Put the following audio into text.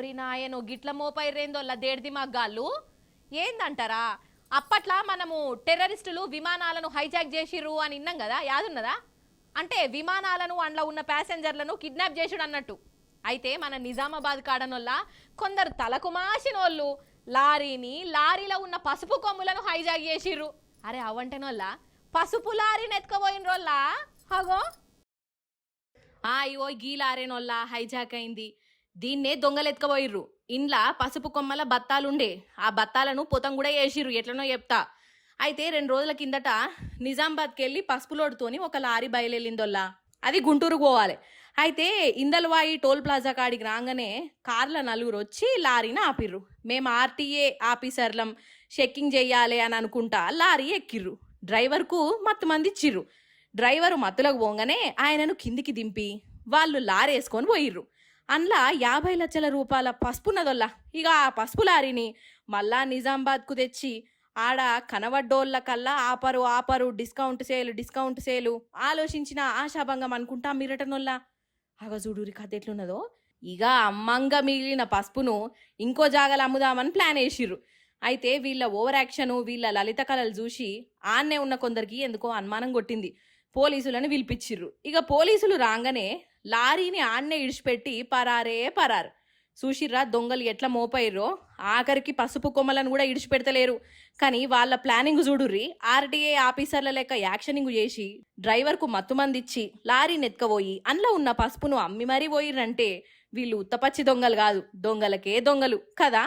ఓరి నాయనో గిట్ల మోపైరేందోళ్ళ దేడిది మగ్గాళ్ళు ఏందంటారా? అప్పట్లా మనము టెర్రరిస్టులు విమానాలను హైజాక్ చేసిర్రు అని విన్నాం కదా, యాదున్నదా? అంటే విమానాలను అందులో ఉన్న ప్యాసింజర్లను కిడ్నాప్ చేసుడు అన్నట్టు. అయితే మన నిజామాబాద్ కాడనొల్ల కొందరు తలకు మాసినోళ్ళు లారీలో ఉన్న పసుపు కొమ్ములను హైజాక్ చేసిర్రు. అరే అవంటేనోళ్ళ పసుపు లారీని ఎత్తుకపోయిన రోళ్ళ అగో ఇగో గీ లారీనోళ్ళ హైజాక్ అయింది. దీన్నే దొంగలు ఎత్తుకపోయిర్రు. ఇండ్లా పసుపు కొమ్మల బత్తాలుండే, ఆ బత్తాలను పొతం కూడా వేసిర్రు. ఎట్లనో చెప్తా. అయితే 2 రోజుల కిందట నిజామాబాద్కి వెళ్ళి పసుపు లోడుతోని ఒక లారీ బయలుదేరిందోల్లా. అది గుంటూరుకు పోవాలి. అయితే ఇందల్వాయి టోల్ ప్లాజా కాడికి రాగానే కార్ల 4 వచ్చి లారీని ఆపిర్రు. మేము ఆర్టీఏ ఆఫీసర్లం, చెక్కింగ్ చెయ్యాలి అని అనుకుంటా లారీ ఎక్కిర్రు. డ్రైవర్కు మత్తు మంది ఇచ్చిర్రు. డ్రైవరు మత్తులకు పోగానే ఆయనను కిందికి దింపి వాళ్ళు లారీ వేసుకొని పోయిర్రు. అందులో 50 లక్షల రూపాయల పసుపున్నదొల్లా. ఇక ఆ పసుపు లారీని మళ్ళా నిజామాబాద్కు తెచ్చి ఆడ కనవడ్డోళ్ళ కల్లా ఆపరు డిస్కౌంట్ సేలు ఆలోచించిన ఆశాభంగం అనుకుంటా మిరటనొల్లా. అగ చూడురి కథ ఎట్లున్నదో. ఇక అమ్మంగా మిగిలిన పసుపును ఇంకో జాగలు అమ్ముదామని ప్లాన్ వేసిర్రు. అయితే వీళ్ళ ఓవర్ యాక్షన్, వీళ్ళ లలిత కళలు చూసి ఆన్నే ఉన్న కొందరికి ఎందుకో అనుమానం కొట్టింది. పోలీసులను పిలిపించిర్రు. ఇక పోలీసులు రాగానే లారీని ఆన్నే ఇడిచిపెట్టి పరారు. చూసిర్రా దొంగలు ఎట్లా మోపైర్రో. ఆఖరికి పసుపు కొమ్మలను కూడా ఇడిచిపెడతలేరు. కానీ వాళ్ళ ప్లానింగ్ చూడుర్రి. ఆర్టీఏ ఆఫీసర్ల లెక్క యాక్షనింగ్ చేసి డ్రైవర్కు మత్తుమందిచ్చి లారీని ఎత్తుకపోయి అందులో ఉన్న పసుపును అమ్మి మరీ పోయిర్రంటే వీళ్ళు ఉత్తపచ్చి దొంగలు కాదు, దొంగలకే దొంగలు కదా.